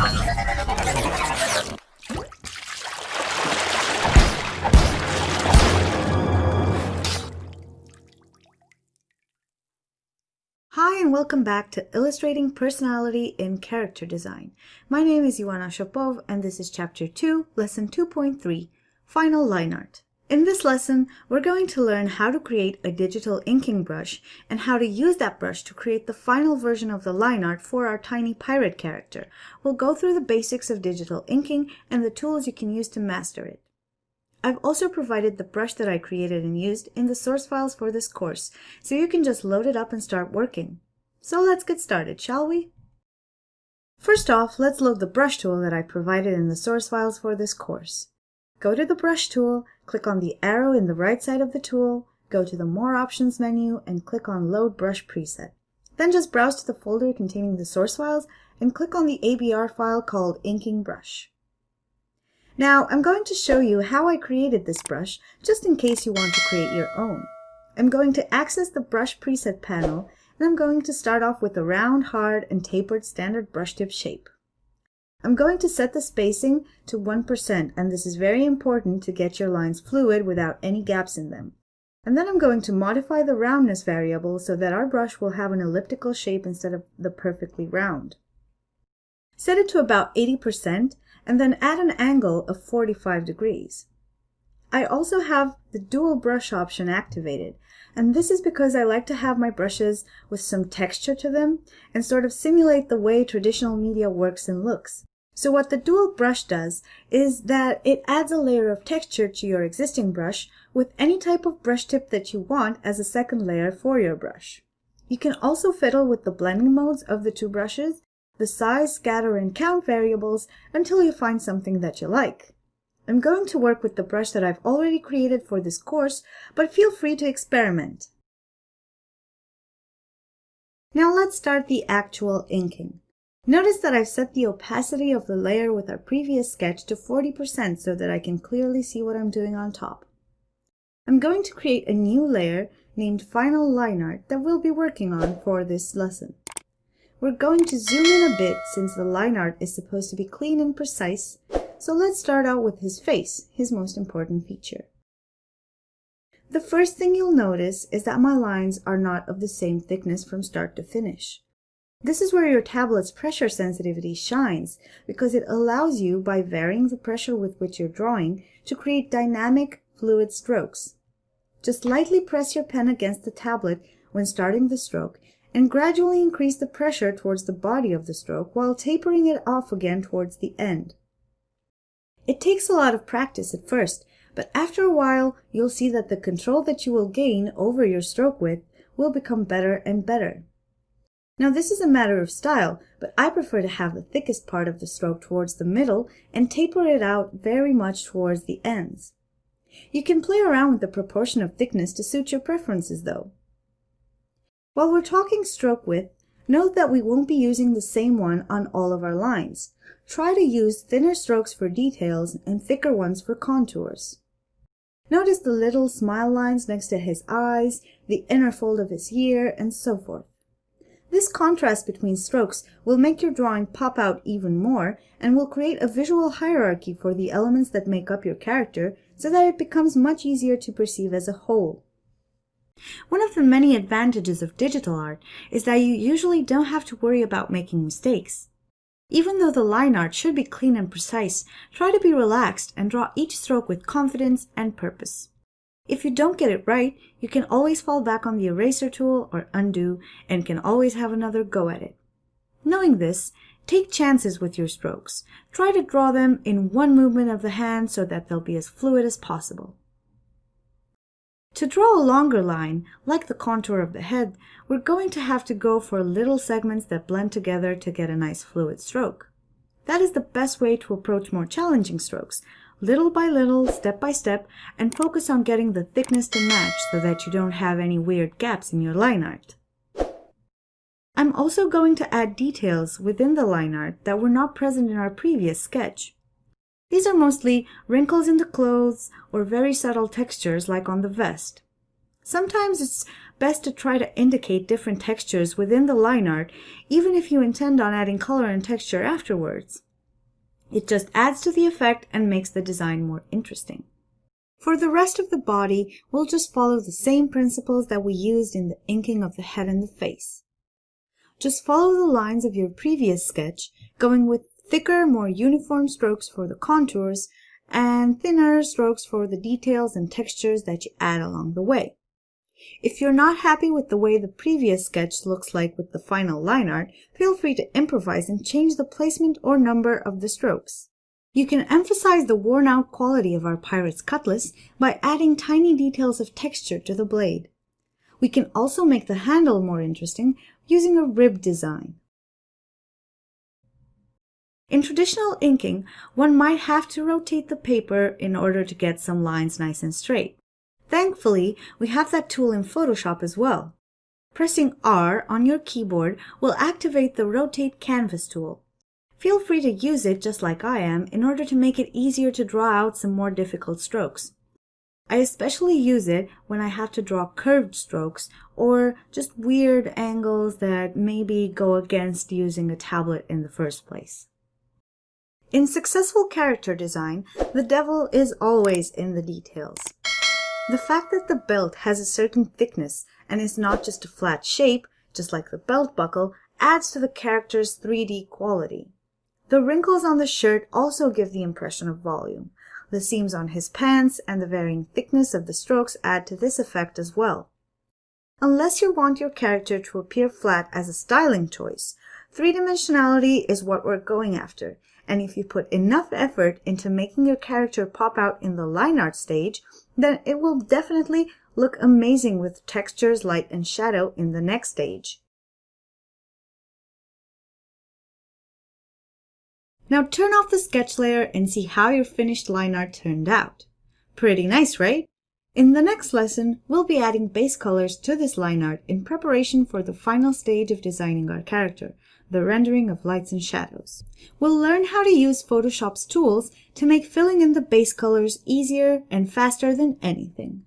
Hi and welcome back to Illustrating Personality in Character Design. My name is Ioana Shopov and this is Chapter 2, Lesson 2.3, Final Line Art. In this lesson, we're going to learn how to create a digital inking brush and how to use that brush to create the final version of the line art for our tiny pirate character. We'll go through the basics of digital inking and the tools you can use to master it. I've also provided the brush that I created and used in the source files for this course, so you can just load it up and start working. So let's get started, shall we? First off, let's load the brush tool that I provided in the source files for this course. Go to the brush tool, click on the arrow in the right side of the tool, go to the More Options menu, and click on Load Brush Preset. Then just browse to the folder containing the source files and click on the ABR file called Inking Brush. Now, I'm going to show you how I created this brush, just in case you want to create your own. I'm going to access the Brush Preset panel, and I'm going to start off with a round, hard, and tapered standard brush tip shape. I'm going to set the spacing to 1%, and this is very important to get your lines fluid without any gaps in them. And then I'm going to modify the roundness variable so that our brush will have an elliptical shape instead of the perfectly round. Set it to about 80%, and then add an angle of 45 degrees. I also have the dual brush option activated, and this is because I like to have my brushes with some texture to them and sort of simulate the way traditional media works and looks. So what the dual brush does is that it adds a layer of texture to your existing brush with any type of brush tip that you want as a second layer for your brush. You can also fiddle with the blending modes of the two brushes, the size, scatter, and count variables until you find something that you like. I'm going to work with the brush that I've already created for this course, but feel free to experiment. Now let's start the actual inking. Notice that I've set the opacity of the layer with our previous sketch to 40% so that I can clearly see what I'm doing on top. I'm going to create a new layer named Final Line Art that we'll be working on for this lesson. We're going to zoom in a bit since the line art is supposed to be clean and precise, so let's start out with his face, his most important feature. The first thing you'll notice is that my lines are not of the same thickness from start to finish. This is where your tablet's pressure sensitivity shines because it allows you, by varying the pressure with which you're drawing, to create dynamic, fluid strokes. Just lightly press your pen against the tablet when starting the stroke and gradually increase the pressure towards the body of the stroke while tapering it off again towards the end. It takes a lot of practice at first, but after a while you'll see that the control that you will gain over your stroke width will become better and better. Now this is a matter of style, but I prefer to have the thickest part of the stroke towards the middle and taper it out very much towards the ends. You can play around with the proportion of thickness to suit your preferences though. While we're talking stroke width, note that we won't be using the same one on all of our lines. Try to use thinner strokes for details and thicker ones for contours. Notice the little smile lines next to his eyes, the inner fold of his ear, and so forth. This contrast between strokes will make your drawing pop out even more and will create a visual hierarchy for the elements that make up your character so that it becomes much easier to perceive as a whole. One of the many advantages of digital art is that you usually don't have to worry about making mistakes. Even though the line art should be clean and precise, try to be relaxed and draw each stroke with confidence and purpose. If you don't get it right, you can always fall back on the eraser tool or undo and can always have another go at it. Knowing this, take chances with your strokes. Try to draw them in one movement of the hand so that they'll be as fluid as possible. To draw a longer line, like the contour of the head, we're going to have to go for little segments that blend together to get a nice fluid stroke. That is the best way to approach more challenging strokes, little by little, step by step, and focus on getting the thickness to match so that you don't have any weird gaps in your line art. I'm also going to add details within the line art that were not present in our previous sketch. These are mostly wrinkles in the clothes or very subtle textures like on the vest. Sometimes it's best to try to indicate different textures within the line art, even if you intend on adding color and texture afterwards. It just adds to the effect and makes the design more interesting. For the rest of the body, we'll just follow the same principles that we used in the inking of the head and the face. Just follow the lines of your previous sketch, going with thicker, more uniform strokes for the contours and thinner strokes for the details and textures that you add along the way. If you're not happy with the way the previous sketch looks like with the final line art, feel free to improvise and change the placement or number of the strokes. You can emphasize the worn-out quality of our pirate's cutlass by adding tiny details of texture to the blade. We can also make the handle more interesting using a rib design. In traditional inking, one might have to rotate the paper in order to get some lines nice and straight. Thankfully, we have that tool in Photoshop as well. Pressing R on your keyboard will activate the Rotate Canvas tool. Feel free to use it just like I am in order to make it easier to draw out some more difficult strokes. I especially use it when I have to draw curved strokes or just weird angles that maybe go against using a tablet in the first place. In successful character design, the devil is always in the details. The fact that the belt has a certain thickness and is not just a flat shape, just like the belt buckle, adds to the character's 3D quality. The wrinkles on the shirt also give the impression of volume. The seams on his pants and the varying thickness of the strokes add to this effect as well. Unless you want your character to appear flat as a styling choice, three-dimensionality is what we're going after, and if you put enough effort into making your character pop out in the line art stage, then it will definitely look amazing with textures, light, and shadow in the next stage. Now turn off the sketch layer and see how your finished line art turned out. Pretty nice, right? In the next lesson, we'll be adding base colors to this line art in preparation for the final stage of designing our character, the rendering of lights and shadows. We'll learn how to use Photoshop's tools to make filling in the base colors easier and faster than anything.